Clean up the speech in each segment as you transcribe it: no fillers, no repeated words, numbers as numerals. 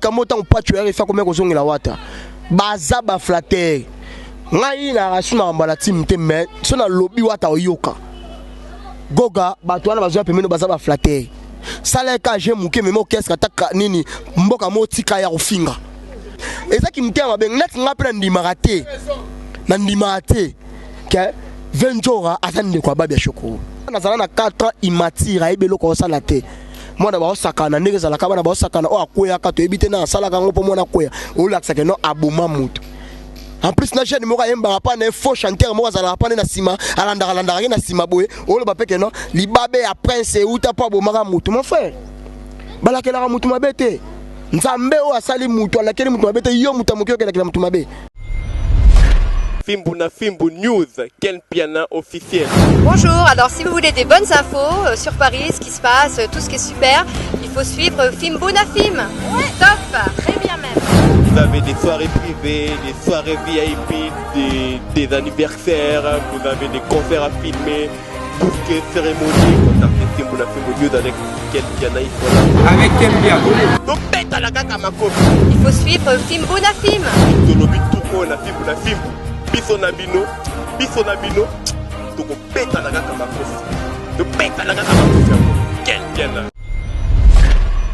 likambo tant pas tu arrives à combien kozongi la wata baza ba flatter ngai na rasuna mbala timte mais sona lobby wata oyoka goga batwana bazwa pemeno baza ba flatter sala ka je muke memo orchestre ataka nini mboka motika ya kofinga ezaki mtema ben net ngapela ndimaka te na ndimaka te ke 20 jours atande kwa babia shoko nazala na 4 ans imatira ebelo ko sala te mwana ba osakana ndenge zala ka bana ba osakana o akoya ka to ebite na sala ka ngopo mwana koya o laksa ke no abuma mutu en plus na jeune moka yemba pa na faux chanteur moka zala pa na sima alanda na sima boye o le ba peke no libabe ya prince uta pa bomaka mutu mon frère balakela mutu mabete nzambe o asali mutu alakeli mutu mabete yo mutu mokyo kela mutu mabe. Fimbu na Fimbu News, Ken Piana officiel. Bonjour, alors si vous voulez des bonnes infos sur Paris, ce qui se passe, tout ce qui est super, il faut suivre Fimbu na Fim. Ouais. Top, très bien même. Vous avez des soirées privées, des soirées VIP, des anniversaires, vous avez des concerts à filmer, tout ce qui est cérémonie. Contactez Fimbu na Fimbu News avec Ken Piana, il faut là. Avec Ken Piana. Donc pète à la gaga ma copine. Il faut suivre Fimbu na Fim. Tout le but tout court na Fimbu na Fimbu. Biso na bino, toko peta na kaka makofi. To peta na kaka makofi. Ken Piana.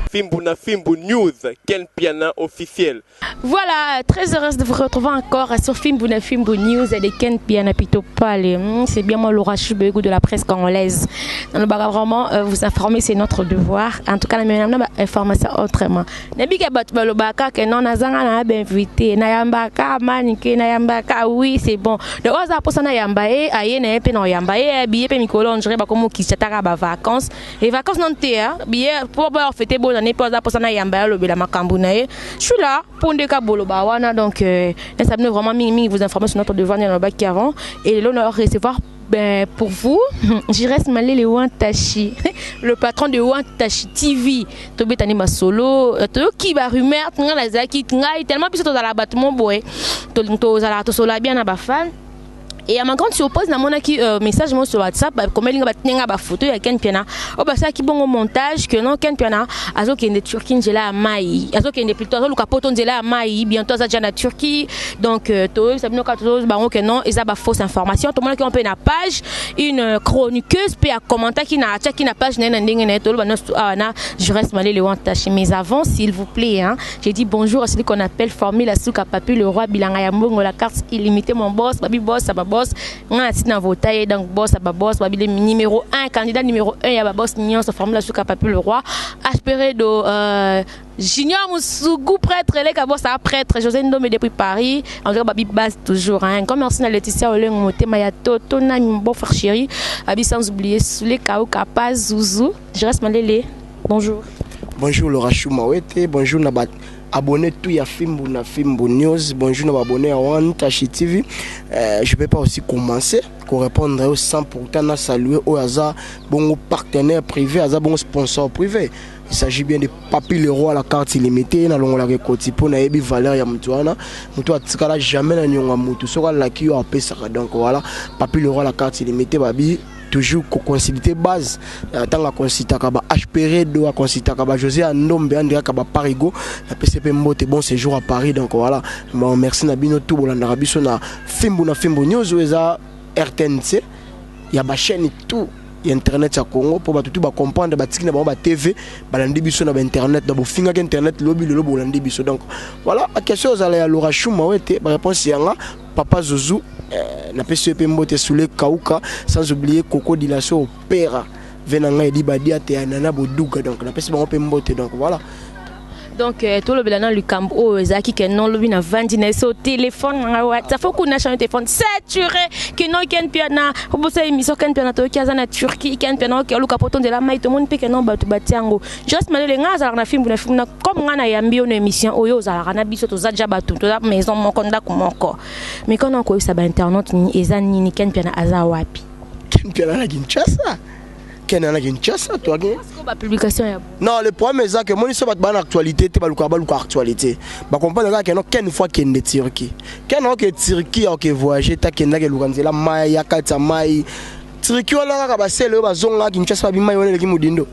Fimbu na Fimbu News, Ken Piana officiel. Voilà, très heureuse de vous retrouver encore sur Fimbu na Fimbu News et de Ken Piana Pito Pale. C'est bien moi Laura Chubego de la presse congolaise. Dans le bagarre vraiment vous informer c'est notre devoir. En tout cas, la même information autrement. Nabiga batbalo baka que non nazanga na ba invité na yambaka manike na yambaka oui c'est bon. De oza posa na yambaye aye na pe na yambaye billet pe mikolo on dirait ba comme qui chataka ba vacances. Les vacances non té billet pour ba fêter bon année posa posa na yambaye lo bela makambu na ye. Je suis là pour ndeka bolo ba wana donc ça me vraiment mimi vous informer sur notre devoir dans le bac avant et l'honneur recevoir. Ben, pour vous, j'y reste malé le Wantashi, le patron de Wantashi TV. Tobe tani ma solo, qui va rumeur, la zaki, tellement plus dans la bâtiment boy, to zala to sola bien na ba fan. Et à ma grande surprise, na mona qui message sur WhatsApp, comme elle a ba photo ya Ken Piana. Oh bah ça qui bon au montage que non Ken Piana, azo qui est de Turquie, njela mai, azo qui est plutôt azo luka poto njela mai, bientôt ça déjà na Turquie. Donc to ça bino ka to baron que non, et ça ba fausse information. Tout le monde qui on peut na page, une chroniqueuse peut à commenter qui na page na ndenge na to na je reste malé le wantashi. Mais avant s'il vous plaît hein, j'ai dit bonjour à celui qu'on appelle Formule Asuka Papi le roi bilanga ya mbongo la carte illimitée mon boss, babi boss ça ba boss. On a dans vos tailles donc boss à boss babi numéro 1 candidat numéro 1 ya ba boss nyon se Formule Asuka Papi le roi aspiré de Junior Moussougou prêtre les boss à prêtre José Ndomé depuis Paris en tout cas babi base toujours hein comme merci à Laetitia Oleng Motema ya Toto na mon frère chéri abi sans oublier Soulé Kao Kapaz Zouzou je reste malélé bonjour Laura Choumawete bonjour Nabat abonné tout ya Fimbu na Fimbu News bonjour na abonné à Wantashi TV je peux pas aussi commencer pour répondre au 100% na saluer au hasard bon partenaire privé hasard bon sponsor privé. Il s'agit bien de Papi le roi à la carte illimitée na longo la rekoti pour na ebi valeur ya mutwana mutu atikala jamais na nyonga mutu soka la ki yo apesa donc voilà Papi le roi à la carte illimitée babi toujours consulter base tant la consulter kaba HPR do a consulter kaba José Ndombe Andrea kaba Parigo la PCP Mbote bon séjour à Paris donc voilà bon merci na bino tout bolanda biso na Fimbu News weza RTNC ya ba chaîne tout internet ya Congo pour tout ba comprendre ba tikina ba TV balandi biso na internet na bo finga ke internet lobi lo bolandi biso donc voilà la question aux ala Laura Choumawete ba réponse yanga Papa Zouzou na PCP Mbote Soulé Kauka sans oublier Coco Dilasso Opéra venanga edi badia te nana boduga donc na PCP Mbote donc voilà. Donc tout le bilan le campo ezaki que non lobi na vandi na so téléphone ça faut qu'on a changé téléphone saturé que non Ken Piana obosa émission Ken Piana to kiaza na Turquie Ken Piana ke luka poto de la mai to mon pe que non batu batiango juste malele ngaza na film na comme ngana yambi on émission oyo za na biso to za batu to la maison moko ndako moko mais quand on ko ça ba internet ni ezani ni Ken Piana aza wapi Ken Piana na Kinshasa Kenana Kinshasa toi publication ya non le problème est que moi so bat ban actualité te baluka actualité ba comprendre que non ken fois ken de Turquie ken non que Turquie OK voyager ta ken na ke lukanzela mai ya kata mai Turquie wala ka ba sele ba zonga Kinshasa ba mai wala ki mudindo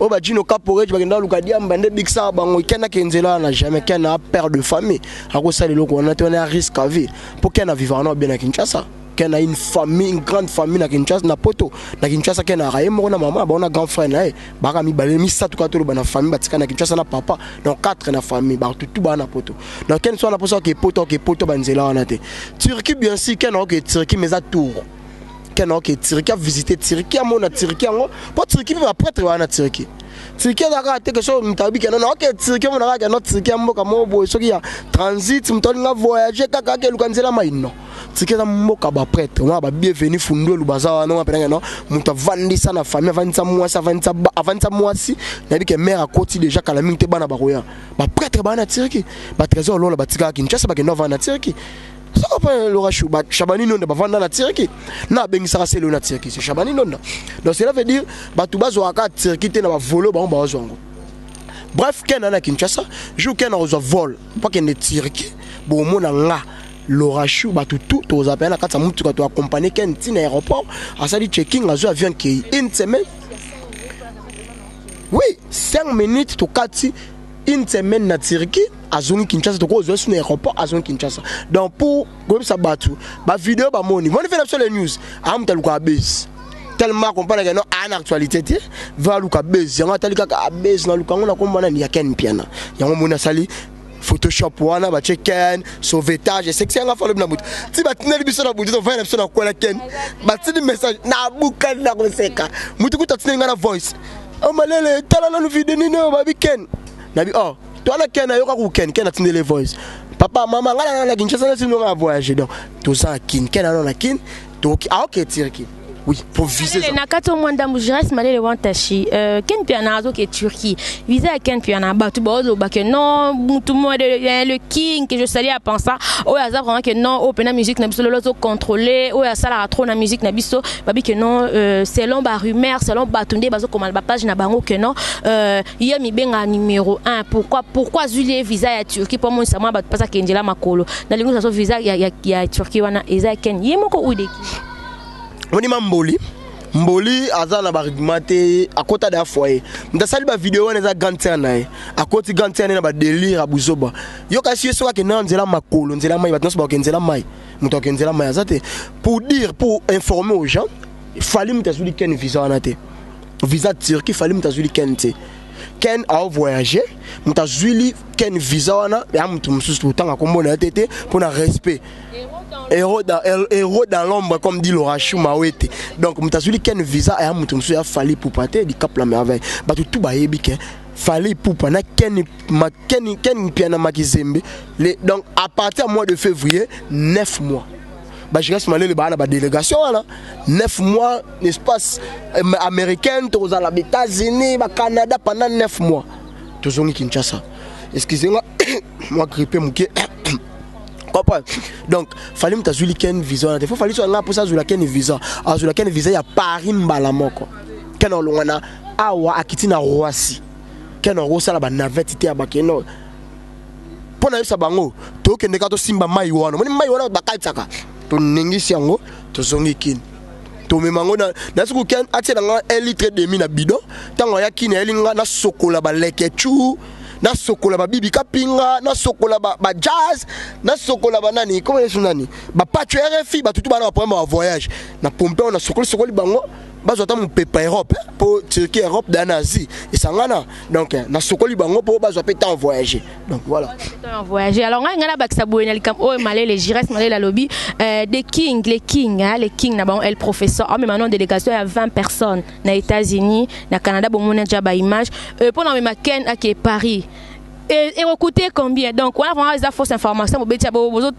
Oh bah Gino Caporé, tu vas dans Lukadia, Mbande Bixa, Bango, Kena Kenzela, n'a jamais qu'un père de famille. À cause de ça, on a un risque à vivre. Pour qu'un vivre bien à Kinshasa. Qu'un a une famille, une grande famille à Kinshasa, na poto. Na Kinshasa, qu'un a raillé, mon maman, on a grand frère, Barami Balemi, ça tout cas, tout le famille, Batika na Kinshasa, na papa. Donc 4 na famille, tout bas na poto. Donc qu'un soit na poto, qui est poto, Banzela, on a été. Turquie, bien sûr, qu'un a que Turquie, mais à tour. Qu'un a que Turquie a visité Turquie, à mon Turquie, pas Turquie, mais après, tu vas en Turquie. Turquie a quelque chose, m'tabi que non, ok, Turquie, on a notre Turquie, mboka mobo, ce qui a transit, m'toni voyager, kaka ke lukanzela maino. Turquie a mboka ba prêtre, on a bienvenue fundo lubaza, non, après non, m'ta vandi ça na famille, avanta moi si, nabi que mère à côté déjà kala minte bana baroya, ba prêtre bana Turquie, ba trésor lola ba tika Kinshasa ba ke nova na Turquie. Ça va le rachou, Chabani non va vendre la Turquie. Na bengi ça c'est le na Turquie, c'est Chabani non. Donc cela veut dire ba tout bazo aka Turquie te na ba volo ba on zongo. Bref, ken na Kinshasa, jou ken na vol, pas ken de Turquie, bo mona nga le rachou ba tout aux appels na kata mutu ka to accompagner ken tin aéroport, a ça dit checking azo avion qui une semaine. Oui, 5 minutes to kati une semaine na Turquie. Azongi Kinshasa to ko zo sur l'aéroport Azongi Kinshasa. Donc pour comme ça batu ba vidéo ba moni. Vont faire sur les news. Am taluka base. Tellement comprendre que non en actualité va luka base. Yanga talika ka base na luka ngona kombana ni ya ken piana. Yango mona sali Photoshop wana ba checken sauvetage section nga falo na butu. Ti ba tineli biso na butu to va na biso na kola ken. Ba tini message na buka na konseka. Mutu ku tatineli nga na voice. O malele tala na vidéo ni no ba weekend. Nabi oh toi là Ken ayoka ku Ken atinde les voice papa maman ngala na Kinshasa na sino nga voyager donc tout ça Ken na Ken donc ah ok Turquie oui pour viser ça na kato mwanda mujires malele wantashi Ken piana azo ke Turquie visa Ken piana batu bozo ba que non tout le monde le king que je salue à penser o ya za vraiment que non o pena musique na biso lozo contrôler o ya sala trop na musique na biso babi que non selon ba rumeur selon batunde bazo comment ba page na bango que non il y a mi benga numéro 1 pourquoi Zulie visa ya Turquie pour moi ça moi ba pasa kendela makolo na lingo ça visa ya Turquie wana eza Ken yemoko udeki on dit Mboli azana barigmate à côté de la foyer. Ndasali ba vidéo on eza gantena à côté gantena na ba délire abuzoba. Yo kasi so ka na nzela makolo nzela mai batno so ba nzela mai. Muto ka nzela mai azate pour dire pour informer aux gens, il fallait mtazuli ken visa anate. Visa Turquie fallait mtazuli ken te. Ken a voyager, mtazuli ken visa wana ya mtu msusu tanga kombona tete pour na respect. Héros dans l'ombre comme dit Lorachou Mawete. Donc mtazuli ken visa ya mtu msusu ya fallait pour pater di cap la merveille. Ba tout ba yebike fallait pour na ken piana makizembe. Donc à partir du mois de février 9 mois. Bah je reste malé le bana ba délégation là 9 mois espace américain aux États-Unis ba Canada pendant 9 mois tozongi Kinshasa excusez-moi moi grippé mouké comprends donc fallait mtazuli ken visa il faut fallait so nga pour ça zula ken visa azula ken visa ya Paris mbala moko ken olongana awa akitina Roissy ken rosa la ba navette te abakeno pona yesa bango to kende ka to simba mai wana moni mai wana bakaltsaka to nengisi yango to zongi kin to memango na siku ken atia nga 1 litre demi na bidon tango ya kin elinga na sokola ba lekechu na sokola ba bibi kapinga na sokola ba jazz na sokola ba nani comment est nani ba patch RFI ba tutu ba na problème de voyage na pompe on a sokoli bango bazo ta mon pepa Europe pour Turquie Europe dans Asie et sangana donc na sokoli bango pour bazo péta en voyager donc voilà en voyager alors ngana bakisa boyena likam o malé les gires malé la lobby les king na bon el professeur mais maintenant délégation il y a 20 personnes na États-Unis na Canada bon mon déjà ba image pour na même Ken à qui Paris et recoûter combien donc on a vraiment des fausses informations bobetia bozo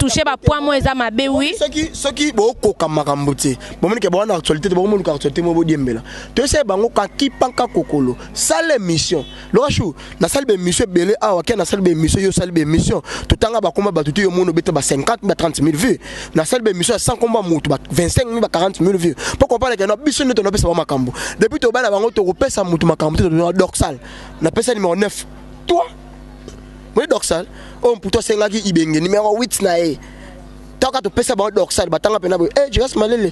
toucher ba point moins za mabe oui ce qui boko kamakambote bon moni ke bon actualité bon moni actualité mo bodiembela to se bango ka kipanka kokolo sale mission lochou na sale mission belé awa ke na sale mission yo sale mission to tanga ba komba ba tutu yo mono beta ba 50 ba 30 000 vues na sale mission 100 komba mutu ba 25 000 ba 40 000 vues pour comparer que na biso ne to na pesa ba makambo depuis to bana bango to kopesa mutu makambo to na dorsal na pesa numéro 9 toi moi dorsal on pour toi c'est là qui ibenge numéro 8 na tant que tu pèses bon dorsal batanga pena je reste malé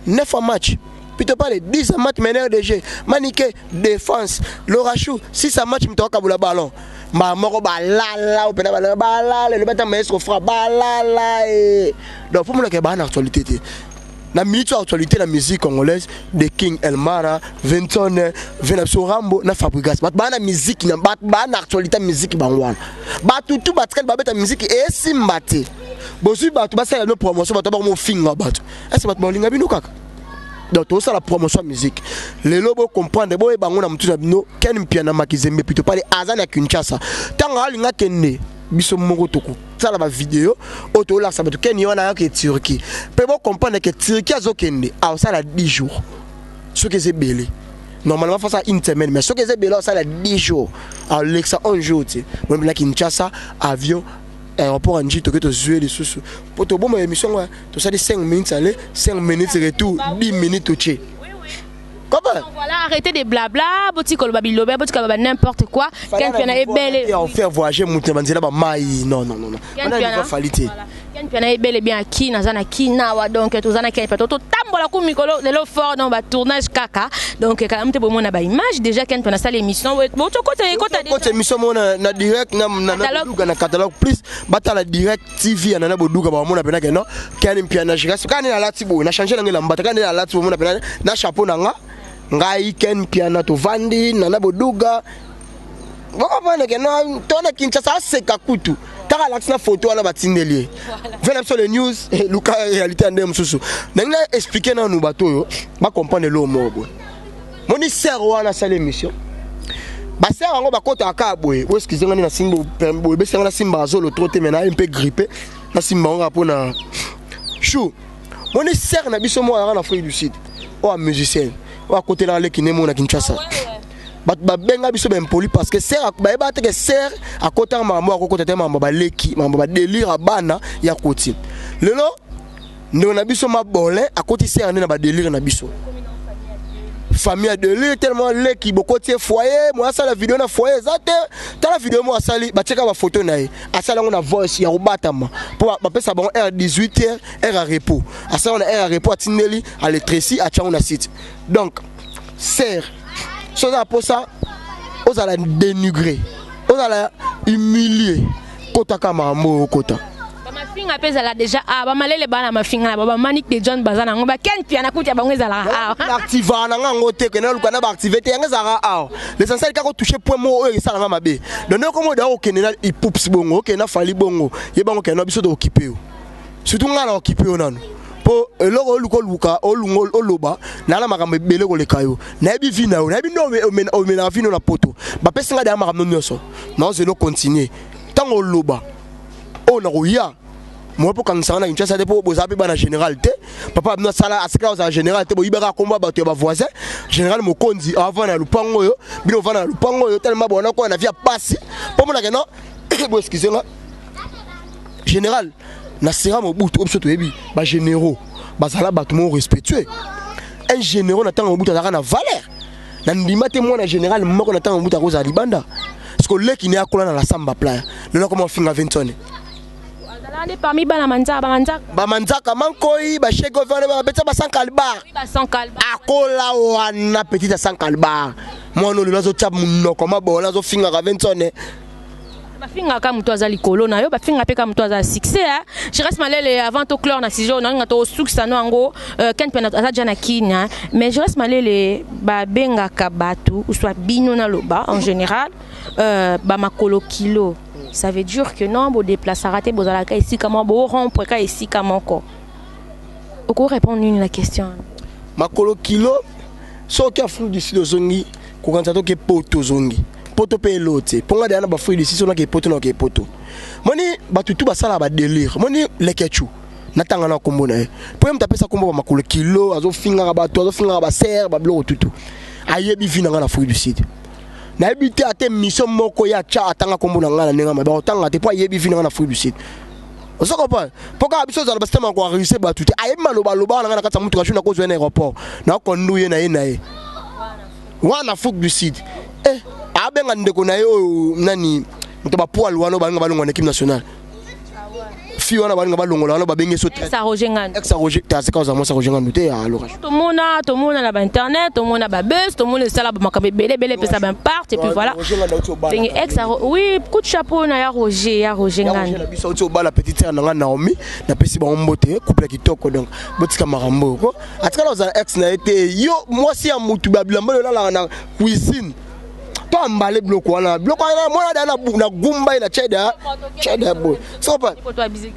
9 match plutôt pas les 10 matchs meneur de jeu. Maniqué, défense. Laura Chou, 6 matchs, me toque le ballon. Moro balala, ou pédale balala, le bâtiment maestro fra balala. Donc, pour moi, il y a une actualité. La minute actualité la musique congolaise de King Elmara, Vinton, Venapso Rambo, na Fabrigas. Bah la musique, bah la actualité musique bangwana. Bah tout battre la musique et simbate. Bosu bah tout bah c'est la promotion, bah tout bah mon finger bah. Est-ce que bah linga bino kaka? Donc tout ça la promotion musique. Les lobos comprendre bo e bangona mutu na bino ken piana makizembe plutôt pas les azana ya Kinshasa. Tanga linga kenne. Biso moko toko ça la vidéo auto là ça va ken yona que Turquie peut bon comprendre que Turquie azokende a ça la 10 jours ce que c'est belé normalement faut ça une semaine mais ce que c'est belé ça la 10 jours à l'exa 11 jours tu même là Kinshasa avion aéroport en Jito que tu jouer les sous pour to bon émission tout ça de 5 minutes aller 5 minutes retour 10 minutes au tché. Voilà, arrêtez de blabla, boti kolo babilobe, boti kolo n'importe quoi. Ken piana est belle. On fait voyager Moutemanzela ba mai non. Ken piana falité. Ken piana est belle bien qui nazana qui nawa donc tous ana ken pato tambola ku mikolo de lo fort dans ba tournage kaka. Donc quand même te bon na ba image déjà ken piana ça l'émission bon to côté émission na direct na catalogue plus batala direct TV na boduga ba mona pena non ken piana jiras quand na latibo na changer na mbata quand na latibo mona pena na chapeau na nga ngai ken piana to vandi na boduga boko bana ke no tona Kinshasa seka kutu taka laxna photo ala batindeli venez sur les news luka réalité ndem susu nanga expliquer na nous bato yo ba comprendre lo mobo moni ser wana sala émission ba ser ngo ba kota ka boye bo excusez ngani na simbo boye be sanga na simba zo le troté mena un peu grippé na simba nga pona chou moni ser na biso mo na Afrique du Sud o musicien ou à côté là les qui n'aiment na Kinshasa ba benga biso ben poli parce que ser ba te que ser à côté mambo à côté te mambo ba leki mambo ba délire bana ya côté lelo ndo na biso ma bolin à côté ser na ba délire na biso famille a délire tellement leki beaucoup de foyer moi ça la vidéo na foyer zate ta la vidéo moi sali ba cheka ba photo na asala on a voice ya robatama pour ba pesa bon heure 18h heure à repos asala on a heure à repos atineli à l'électricité à tcha on a site donc ser chose pour ça on a la dénigrer on a la humilier kota kama mo kota ma finga pesa la déjà ba malele bana ma finga ba manik de John bazana ngoba ken piana kutia ba ngeza la activa na ngo te que na lukana ba activité ngeza ra l'essentiel ka ko toucher point mo e sala ngama be donc comme da okene na ipups bongo okena fali bongo ye bango kena biso de occuper surtout ngala occuper nanu po eloko luko luka olungo oloba na la makambe bele ko le kayo na bi vina na bi no o mena vino na poto ba pesa ngada makambe nyonso na zelo continuer tango loba o na roya moi pour quand ça na Kinshasa de po bozapi bana généralité papa na sala asika za généralité bo ibaka komba bato ba voisin général Mokonzi avant na lupango yo bino vana na lupango yo tellement bona ko na via passe po mona que non bo excusez moi général na sera Mobutu opso to yebi ba généraux ba sala bato mo respectueux un général na tango Mobutu na valeur na ndima te moi na général moko na tango Mobutu ko za libanda parce que le qui n'est akola na la samba playa le comment finga 20 tonnes parmi bana manzaka mankoi ba chef gouverneur ba beta ba 100 kalbar akola wana petite 100 kalbar moi no le zo tap munoko mabola zo finga ka 20 tonnes ba finga ka muto azali kolo na yo ba finga pe ka muto azali succès je reste malele avant to clore na sijo na ngato succès no ngo ken pena aza na kinya mais je reste malele ba benga ka batu ou soit bino na loba en général ba makolo kilo. Ça veut dire que non, vous déplacez raté, vous allez ici comment, vous rompez ici comment quoi. Vous répondre à la question. Makolo kilo, so qui a fruit du sud zongi, quand ça toque poto zongi, poto pe l'autre. Pour moi derrière ba fruit du sud on a que poto non que poto. Moni ba tout ba sala ba délire. Moni le ketchu. Natanga na kombo na. Pour me taper ça kombo makolo kilo, azo finga ba to, azo finga ba serre, ba blo tout. Ayebi vina na fruit du sud. Na habité à tes missions moko ya cha atanga kombo na ngala nenga ba otanga te po yebi vina na fruit du sud. On se comprend. Pourquoi biso za bastement ko réussir ba tout. Ayebi maloba loba na kata mutu ka shuna ko zo na aéroport. Na ko nduye na ye na ye. Wana fruit du sud. Abenga ndeko na yo nani mtoba poil wana ba ngaba ngwana équipe nationale. fi wana balinga balongola wana babenge so Ça Roger Ngandou. ex Roger ta c'est cause moi ça Roger Ngandou te à l'orage. Tout le monde a internet, tout le monde a buzz, tout le monde sala ba makambe belé puis ça ben part et puis voilà. C'est ex oui, coup de chapeau na ya Roger Ngandou. Na biso to bala petite sœur na Naomi na pesi ba mbote couple kitoko donc botika marambo ko. Atikala za ex na été yo moi si ya mutu babila mbolo la na cuisine. Toi mbale bloco wana moi na gumba na cheda boy. So pas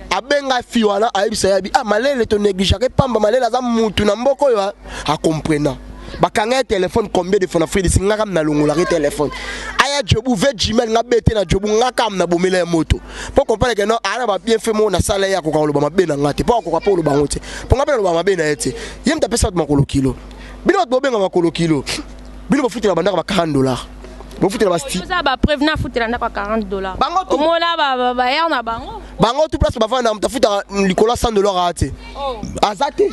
abenga fi wana ayibisa yabi malele to négliger pamba malele za mutu na mboko yo a comprendre. Bakanga téléphone combien de fois na frère singa kam na longola téléphone. Aya jobu ve Gmail nga bete na jobu nga kam na bomela moto. Pour comprendre que non ana ba bien fait mo na sala ya ko ka lo ba mabe na ngate. Pour ko ka po lo ba ngote. Pour ngapela lo ba mabe na ete. Yem ta pesa makolo kilo. Bino bo benga makolo kilo. Bino bo futi na bandaka ba $40. Bo futi na ba sti. Ça ba prévenir futi na ba $40. Au moins là ba ya na bango. Bango tout place ba fa na mtafuta likola $100 ate. Azate.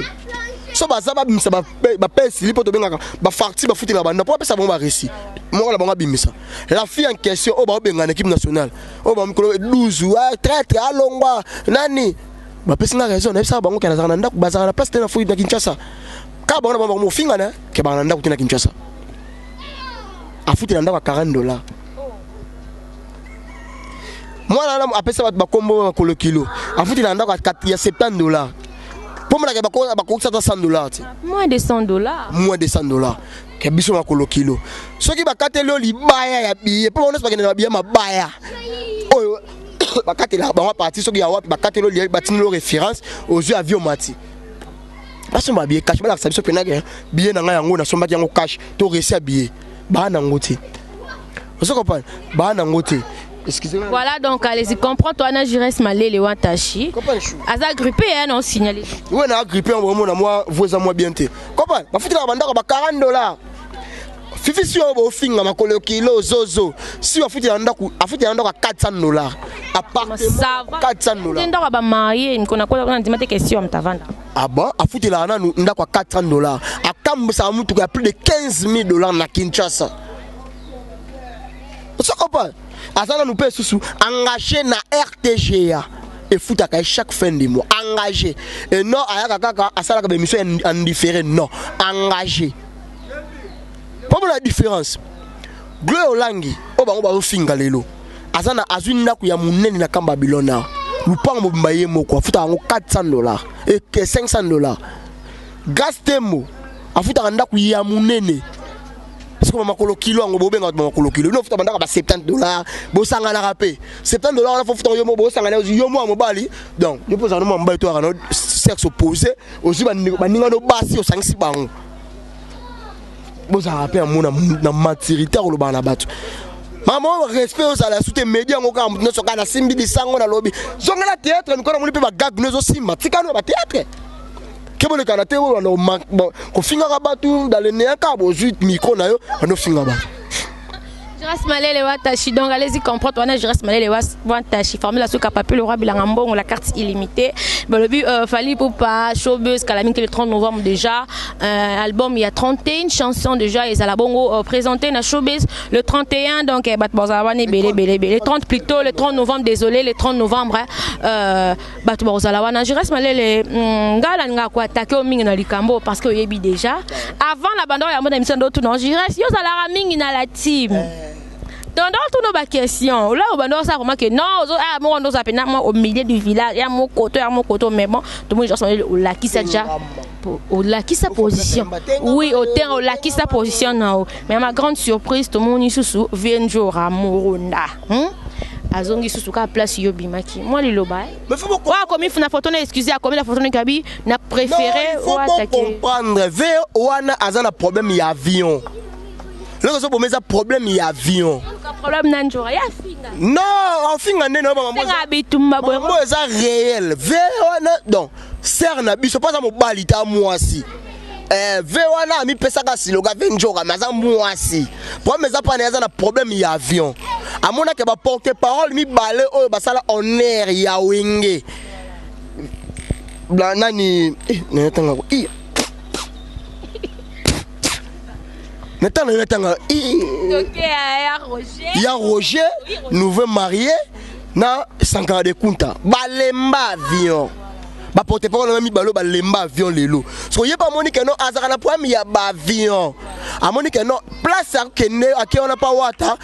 So bazaba bimisa ba pesi lipo to benga ba farti ba futi na banda pour pesa bon ba récit moi la bonga bimisa la fille en question o ba benga en équipe nationale o ba mikolo 12 très alongwa nani ba pesi na raison na bisa bango kana zana ndako bazana place tena futi na Kinshasa ka bango ba mo finga na ke ba ndako tena Kinshasa a futi na ndako $40 moi la apesa ba kombo ko le kilo a futi na ndako ya $70. Pour moi, $100. Moins de $100. Moins de $100. Que biso makolo kilo. Ceux qui bakate lo li baya ya billet. Pour on est pas que na billet ma baya. Oh, bakate la ba parti ceux qui a wapi bakate lo li batini lo référence aux yeux avion mati. Parce que ma billet cash ba la sabiso pena ke billet na nga yango na somba yango cash to réussi billet. Ba na ngoti. Vous comprenez? Ba na ngoti. Excusez-moi. Voilà donc allez-y comprends toi na Jires Malele Wantashi. Aza grippé hein non signalé. Ouais na grippé on na moi vous à moi bien té. Comprends? Ba futi na banda ba $40. Fifi si on ba finga makolo kilo zozo. Si on futi na ndako, afuti na ndako $400. Appartement $400. Ndako ba marié nkona kwa ndima te question mtavanda. Ah bon, afuti la na ndako $400. Akambisa mutu ya plus de $15,000 na Kinshasa. Tu comprends? Azana nous paye sous engagé na RTGA et fout à chaque fin du mois engagé et non ayaka kaka asala ka émission en différé non engagé. Pas la différence. Gloire Olangi o bango ba finga lelo. Azana azwina ku ya munene na kamba Babilona. Lupango mbaye moko afuta ngo $400 et $500. Gastemo afuta ndaku ya munene. Comme makolo kilo ngo bobenga makolo kilo no futa bandaka ba $70 bo sanga na rapé $70 na futa yo mo bo sanga na yo mo mobali donc je pose no mobali to kana sexe opposé aussi baninga no basi o sangisi bango bo za rapé amona na maturité ko lo bana batu maman respect aux ala soute média ngo ka no soka na simbi di sango na lobby zonga na théâtre mikona muli pe ba gag no zo simba tikano ba théâtre. Kebo le kanaté ou on ko finga kabatu dans le néa kabo juste micro na yo on finga ba. Jires Malele Wantashi donc allez-y comprendre on a Jires Malele Wantashi formule la souka papier le roi bilangambon la carte illimitée. Ben le but fallait pour pas showbuzz Kalamine le 30 novembre déjà album il y a 31 chansons déjà et la bongo présenté na showbuzz le 31 donc bat bozalawane belé le 30 plutôt le 30 novembre désolé le 30 novembre bat bozalawana Jires Malele ngala nga ko attaquer au mingi na likambo parce que yebi déjà avant la bande ya mona émission d'autres non Jires yo zala mingi na la team. Dans toutes nos questions, là, on va savoir que non, on nous appelle au milieu du village, il y a mon côté, mais bon, tout le monde est là qui s'est déjà, là qui sa position. Oui, au terrain, là qui sa position. Mais ma grande surprise, tout le monde est sous vient jour à Morunda. Azongi sous ka place yobimaki. Moi les loba. Mais faut pourquoi comme il faut na photo na excusez à comme la photo na kabi na préféré ou attaquer. Comprendre, vers wana azana problème y avion. Là, on a un problème, il y a avion. Problème n'anjora, il y a finga. Non, en finga, non, non, c'est réel. Donc, serre na biso pas à mon balita moi si. Vewana mi pesa ka siloga venjora mais moi si. Pour mes appareils, il y a un problème, il y a avion. À mon que ba porter parole mi balé oh basala en air ya wenge. Nani n'etanga il y a Roger, nouveau marié, na Sankara de Kunta balemba avion ba porte parole na mi balo balemba avion lelo so ye pas monique non azaka na problème ya ba avion a monique non place akene akiona pa wata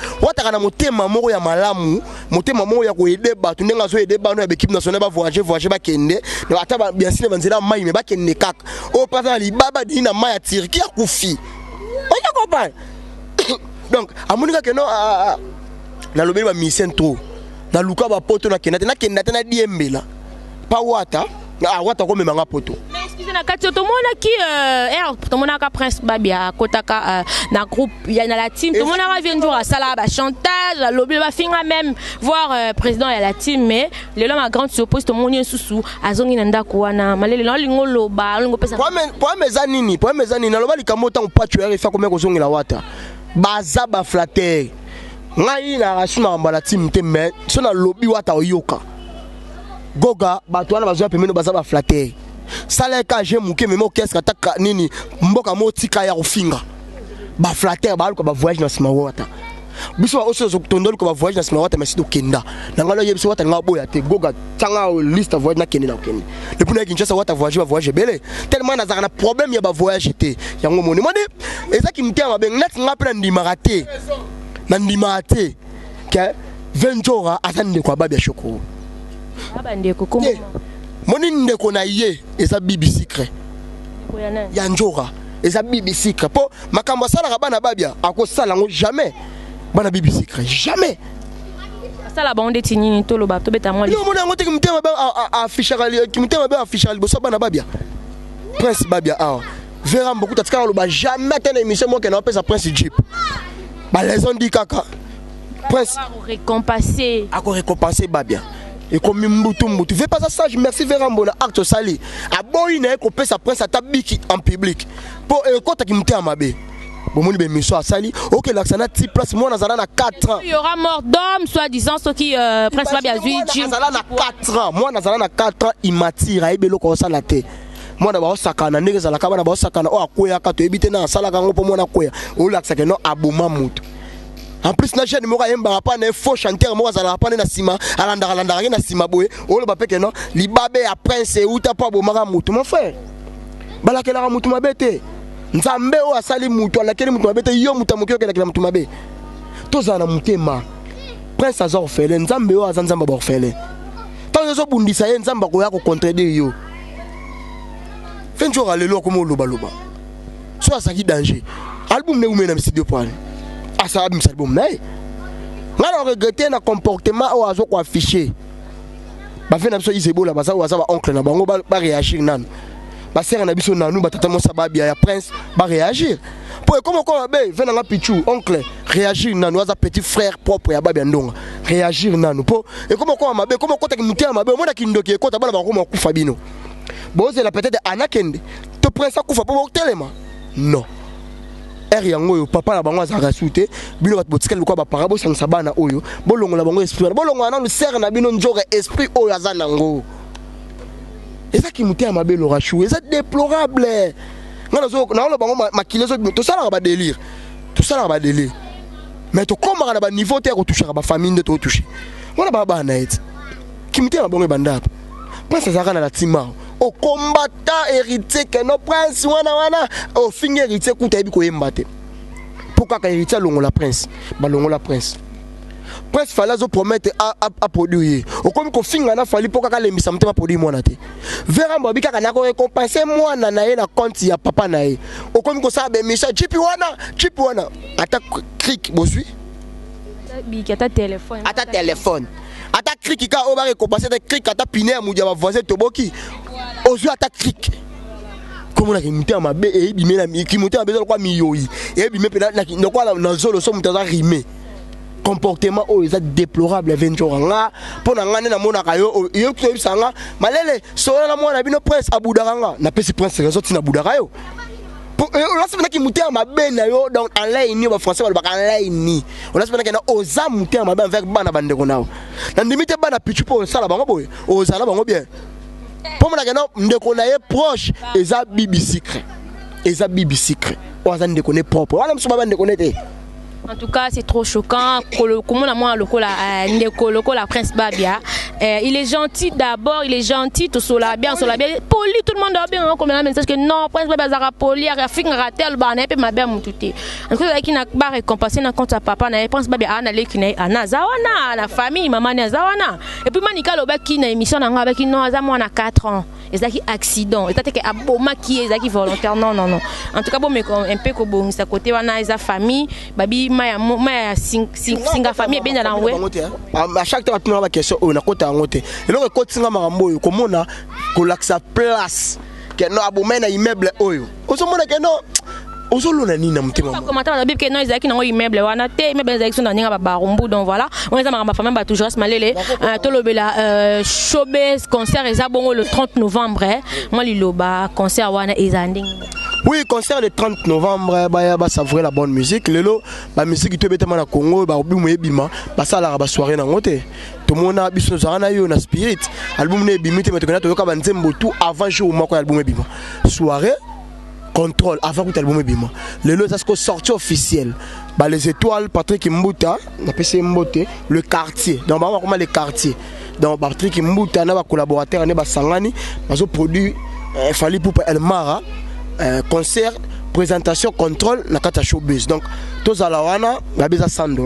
kana motema moko ya malamu motema moko ya ko aider bato ndenga zo aider ba no ya équipe nationale ba voyager ba kende na ata bien sûr banzela mai me ba kende kaka o pasa libaba dina mai ya Turquie akufi on comprend donc a monique que non na lobeli ba mission trop na luka ba poto na kenda na diembela pa wata wata ko memanga poto. Mais excusez-moi, quand tout le monde qui tout le monde a Prince Babia kotaka na groupe il y a la team tout le monde a vient jour à sala ba chantage la lobby va finir même voir président et la team mais le l'homme a grande s'oppose tout le monde sous azongi nanda kuana malele no lingolo ba lingo pesa pour mes anini na loba likamota on pas tuer fa comme ko zongi la wata baza ba flatter ngai na rasuna mbala team te mais so na lobby wata oyoka Goga batwana bazoya pemeno bazaba flatter sala ka je muke memo qu'est-ce ka nini mboka motika ya kufinga ba flatter ba ko ba voyage na sima wata biso oso zo tondolo ko ba voyage na sima wata mais sido kenda na ngalo yebiso wata ngaboya te Goga tanga liste voyage na kenda na kenda depuis na Kinshasa wata voyage belé tellement na zaka na problème ya ba voyage te yango moni moni ezaki mtema ben net ngapela ndimaka te na ndimate ke 20 jours atande kwa babia shoko abandeko comment moni ndeko na ye eza bibi secret ya njora eza bibi secret po makambo sala bana babia akosala ngo jamais bana bibi secret jamais sala bonde tinini to loba to beta moi yo mona ngote kimtema ba affichali kimtema ba affichali bosa bana babia Prince Babia verra beaucoup tatika loba jamais tena émission moi que na pesa Prince Jeep ba les on dit kaka Prince récompenser Babia et comme mbutu fais pas ça sage merci Verambo na acte sali a boy na ko pesa Prince atabiki en public pour kota kimtea mabe bomoni be miso asali OK l'accent ti place moi nazala na 4 ans il y aura mort d'homme soit disant ce qui Prince Babia zui nazala na 4 ans moi nazala na 4 ans imatira ebelo ko sala te moi na ba osakana ndenge zala ka bana ba osakana o akoya ka to ebite na sala ka ngo po mona koya o l'accent que non aboma mutu. En plus na jeune moko yemba pa na faux chanteur moko zala pa na sima alanda na sima boye o le bapeke non libabe ya Prince e uta pa bomaka mutu mon frère balakela mutu mabete nzambe o asali mutu alakeli mutu mabete yo mutu mokyo kela mutu mabe tozana mutema Prince azor fele nzambe o azanzamba ba fele tant zo bundisa ye nzamba ko ya ko contredire yo fenjo alelo ko mo loba so asaki danger album ne umena studio point ça va me salbom nae ngala regretter na comportement o azo ko afficher ba fait na biso izebola ba sa ba oncle na bango ba réagir nan ba sera na biso nanu ba tata mo sababia ya Prince ba réagir pour comment ko be fait na pichu oncle réagir nanu aza petit frère propre ya babia ndonga réagir nanu pour et comment ko mabe comment ko taki mutia mabe mo na kindoki ko ta bana ba ko mo kufa bino boze la peut-être anakende to Prince akufa po telema non yango yo papa na bango azaka sute bino bat botikali ko ba parabo sangisa bana oyo bolongo na bango esprit bolongo na le ser na bino njore esprit oyo azana ngo eza ki mutia mabelo rashu eza déplorable ngana zo na lo bango makilezo to sala ba délire mais to koma na ba niveau te ko toucher ba famille de to toucher wana ba bana et ki mutia bango banda Prince azaka na la tima au combattant héritier que no Prince wana au fin héritier kuta ebi ko yembate pourquoi ka héritier longola Prince Prince fallait zo promettre à produire au comme ko finga na fali pourquoi ka lembisa mutema produire mwana te Verambo bika kana ko récompenser mwana na ye na compte ya papa na ye au comme ko sabe message chip wana ata click bosui bika ta téléphone ata click ka o ba récompenser de click ata piner mu ya voisin toboki ozu ata click comme na kimité mabe e bimé na mi kimité mabe kwa miyoyi e bimé pe na kwa na zolo so mutaza rimé comportement o eza déplorable venture nga pona ngane na mona kayo yo to bisanga malele so na mona bino Prince abudanga na pesi Prince réseau tina budaka yo on a fait que muté mabe na yo donc en ligne ba français ba en ligne on a fait que na oza muté mabe avec bana bandeko nao na ndimite bana pichu po sala bango boy ozala bango bien pour moi ndeko na ye proche eza bibi secret on a ndeko ne propre wala mso baba ndeko ne te En tout cas, c'est trop choquant. Comment la Prince Babia. Il est gentil d'abord, il est gentil, tout cela bien, poli, tout le monde a bien comme un message que non, Prince Babia zara poli, Rafik ratel, ba pe ma bien mututé. En tout cas, qui n'a pas récompensé na compte papa na Prince Babia ana le qui na zawana, la famille maman na zawana. Et puis manika loba qui na émission na ngaba qui non za moi na 4 ans. Et ça qui accident, et ça que aboma qui est ça qui volontaire non. En tout cas bon mais un peu ko bon ça côté wana za famille, babi ma singa famille bien dans ouais. À chaque temps tu as une question on a côté en côté. Et donc côté singa marambo comment on a sa place que non aboma na immeuble oyo. On se mona que non ozolona nini na mutema mo commentaire na bible que non ezaki na immeuble wana te immeuble ezaki so na ninga ba barumbu donc voilà on est ma famille ba toujours malele to lobela showbiz concert eza bongo le 30 novembre moi liloba concert wana ezanding. Oui, concert le 30 novembre, bah savourer la bonne musique. Lelo, la musique qui te na Congo, bah obi moyebima, bah ça la soirée na ngote. Tout le monde a biso zarana yo na spirit. Album ne bimite mais to yoka banzembo tout avant jour moko album bima. Soirée contrôle avant que l'album bima. Lelo ça c'est sortie officielle. Bah les étoiles Patrick Mbuta, na PC Mbote, le quartier. Donc bah comment les quartiers. Donc Patrick Mbuta na ba collaborateur ne ba sangani, bazo produit fallait pour Elmara. Concert, présentation, contrôle, na kata showbiz. Donc, tous à la wana, on a besoin $100.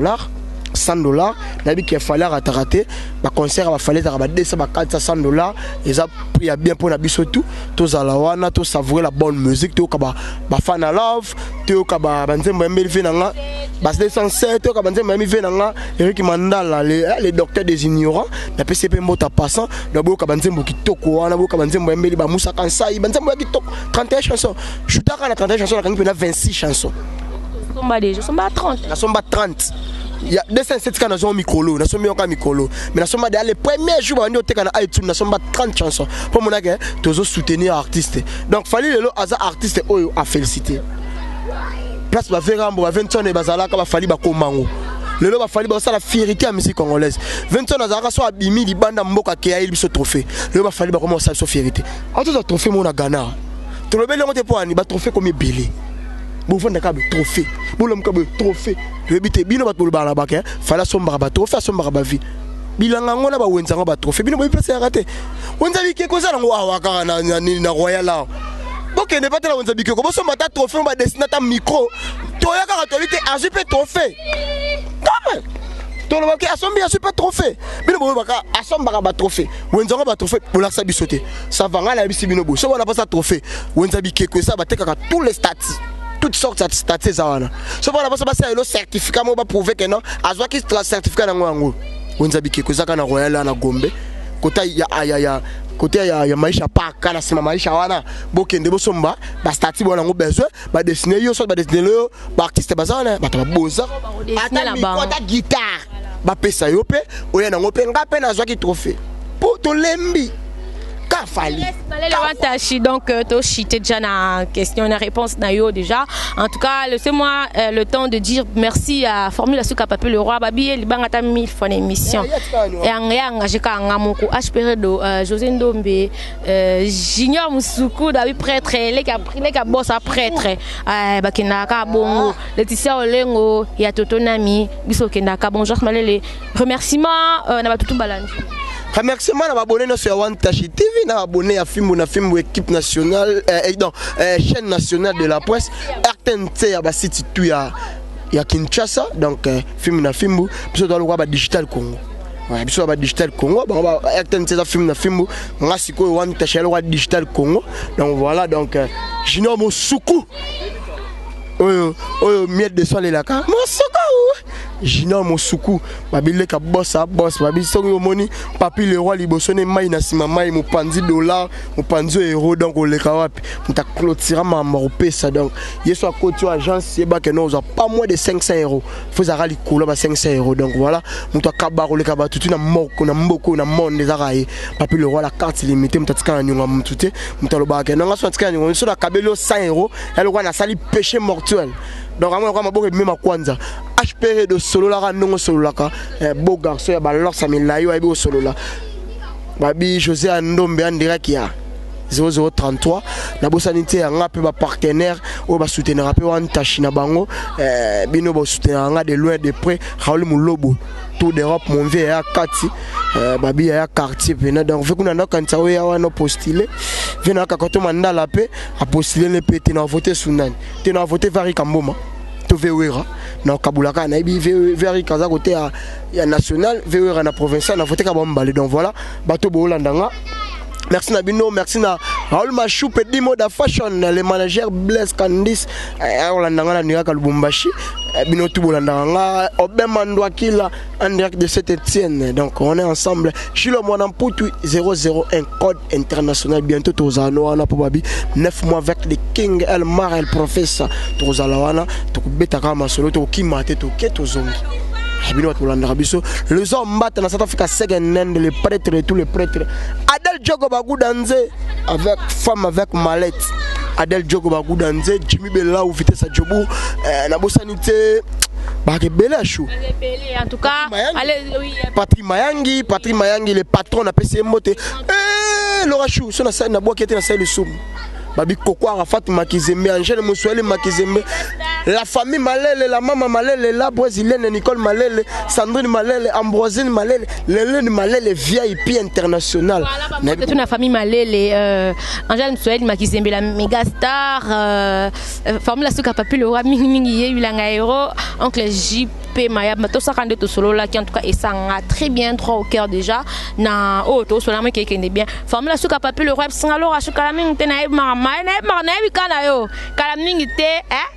$100, il qu'il fallait rater. Le concert, il fallait $400. Et ça, il y a bien pour la biso tout. Tous à la wana, tous savourer la bonne musique. Tous à fan à love. Tous à Basé 107, Eric Mandala, les docteurs des ignorants, la PCP Mota passant, le beau Kabanzembo qui toko, on a beau Kabanzembo Mbeli Bamoussa Kansai, Banzembo qui toko 31 chansons. Je suis d'accord à 31 chansons, on a 26 chansons. Nous sommes à 30. Nous sommes à 30. Il y a 207 canaux dans micro, nous sommes à micro. Mais nous sommes les premiers jours où nous avons iTunes, nous sommes à 30 chansons. Pour mon avis, nous soutenir l'artiste. Donc, il fallait le artiste à féliciter. Place ba verambo ba 20 ans et bazalaka ba fali ba komango lelo ba fali ba ça la fierté à musique congolaise 20 ans azaka so abimi libanda mboka ke ayi biso trophée lelo ba fali ba comment ça so fierté auto za trophée mona Ghana to lobele ngote po ani ba trophée comme belé bo fonda ka trophée bo lom ka trophée le bité bino ba to ba la ba ke fala somba ba trophée somba ba vie bilanga ngona ba wenza ba trophée bino ba place ya raté wenza bike ko za ngo wa ka na royal là. Donc il n'est pas là où on a dit que comme ça on a trophée on va dessiner ta micro toi ya ka tolite a super trophée comme toi le baki a son bien super trophée bino bo baka a son ba trophée wenza ba trophée pour la sa bisoté ça va ngala bisi bino bo so on a pas ça trophée wenza bike ko ça ba tekaka tous les statuts toutes sortes de statuts ça wana so on a pas ça le certificat mo ba prouver que non azwa ki certificat na ngo wenza bike ko ça kana royal na Gombe kota ya côté ya maisha paka na sima maisha wana bokende bosomba ba stati bona ngo besoin ba dessiner yo so ba dessiner yo ba artiste bazana ba boza ata mi kota guitare ba pesa yo pe oya na ngope ngape na zwa ki trophée pour to lembi ka fali donc to chité déjà na question na réponse na yo déjà en tout cas laissez-moi le temps de dire merci à Formule Asuka Pape le roi babi libanga ta 1000 fois émission et anga jeka ngamoko HPR do José Ndombe Junior Musuku David prêtre les ka boss à prêtre bakina ka bongo Laetitia Olengo ya Totonami biso kenda ka bonjour malele remerciement na batutu balandi. Remerciement à abonné sur Wantashi TV, à abonné à Fimbo équipe nationale, chaîne nationale de la presse, RTNC à City tout ya Kinshasa, donc Fimbo, puis dans le roi digital Congo. Ouais, puis sur digital Congo, RTNC à Fimbo, Ngasiko Wantashi le roi digital Congo. Donc voilà donc Junior Musuku. Miette de soleil là ka Musuku Junior Musuku babile ka boss babi songo moni papi le roi libosone mai na sima mai mo panzi dollar mo panzo euro donc on le ka wapi muta clôturer ma pesa donc yeso akoti agence yeba que non pas moins de 500 €. Faut za rali kolo ba 500 € donc voilà muta kabaro le ka ba tutu na moko na mboko na monde za raye papi le roi la carte limitée muta tika nyonga mutute muta lo ba ke non ngaso tika nyonga so na kabelo 100 €. Elle roi na sali péché mortel. Donc à moi quand même ma kwanza HPR de solo la non solo la ka beau garçon ya balor ça me la yo ay solo la babi José Ndombe en direct ya 0033 na bosanité yanga pe ba partenaire o ba soutenir pe wan tachina bango bino ba soutenir nga de loin de près Raoul Mulobo tout d'Europe mon vieux ya kati babi ya quartier pena donc vu qu'on a quand ça ya wana postuler vena ka koto mandala pe a postuler le pe na voter sunani te na voter vari kamboma to vewera na kabulaka na ibi veri kaza côté ya national vewera na provincial na voter ka bombale donc voilà bato bo landanga. Merci Nabino, merci na Raoul Machou, petit mot de fashion, le manager Blaise Candice, Olandanga Nira Kalubumbashi, Bino Tubolandanga, Obemandwa Kila, en direct de Saint-Etienne. Donc on est ensemble. Chilo Mwanamputu 001 code international, bientôt Tozanoana Pobabi, 9 mois avec le King El Mar El Professeur, Tozalawana, Tokubetaka Masolo, Tokimate, Toketozongi. Les hommes battent dans South Africa, les prêtres et tous les prêtres. Adel Djogo Bagoudanze avec femme avec mallette. Adel Djogo Bagoudanze, Jimmy Bella ou Vitesse Djobo, Nabosanité. En tout cas, Patrick Mayangi, le patron a PC Moté. Laura Chou, son assaille n'a pas été dans le soum. Babi Koko Arafat Makizembe, Angèle Moussoueli Makizembe, la famille Malele, la maman Malele, la brésilienne Nicole Malele, Sandrine Malele, Ambrosine Malele, Lélène Malele, VIP international. Voilà, toute la famille Malele, Angèle Moussoueli Makizembe, la méga star, Formule Souka Papu, le roi Mingi, Yulanga Hero, Oncle JP Maya, tout ça quand tout solo là qui en tout cas et ça a très bien droit au cœur déjà. Na oh tout solo qui est bien. Formule Souka Papu, le roi Singalo, Rachuka Ming, Tenaïb Marama.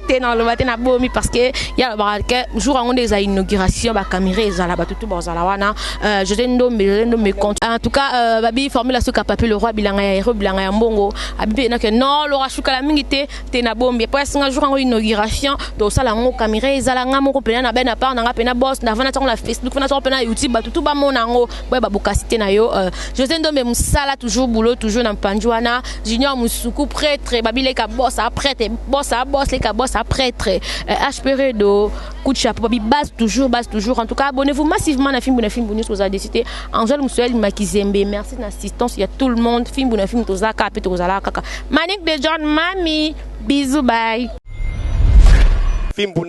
T'es dans le matin à Bomi parce que il y a le jour où des inaugurations ba caméra ezala ba tout bozala wana je te ndome compte en tout cas babi formule Souka Papu le roi bilanga ya hero bilanga ya mbongo abi na que non le rashuka la mingité te na bombi après un jour où inauguration to sala ngo caméra ezala nga moko pena na bena part na pena boss na vana la Facebook vana sur pena YouTube ba tout ba mona ngo ba bukasité na yo je te ndome musala toujours boulot toujours na panjwana junior musuku prêtre babile ka boss à prêtre boss les ka boss à prêtre HPR do coup de chapeau babi base toujours en tout cas abonnez-vous massivement à film News vous avez décidé Angèle Moussoueli Makizembe merci d'assistance il y a tout le monde film tozaka pe tozala kaka Manik de John Mami bisous bye. Fimbu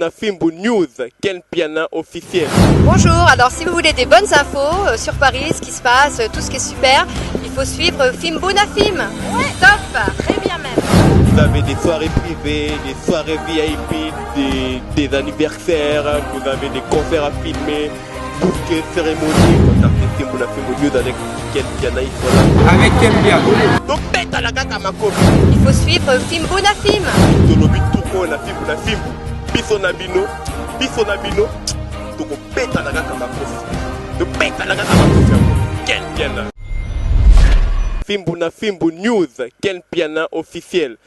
News, Ken Piana officiel. Bonjour, alors si vous voulez des bonnes infos sur Paris, ce qui se passe, tout ce qui est super, il faut suivre Fimbuna Film. Ouais. Top, très bien même. Vous avez des soirées privées, des soirées VIP, des anniversaires, vous avez des concerts à filmer, tout ce qui est cérémonie. Contactez Fimbuna Film News avec Ken Piana. Avec Ken Piana. Donc pète à la gata ma copine. Il faut suivre Fimbuna Film. Zolobi tout la Fimbuna Film. Biso Nabino, donc on pète à la gata ma copine. Donc pète à la gata ma copine. Ken Piana. Fimbu News, Ken Piana officiel.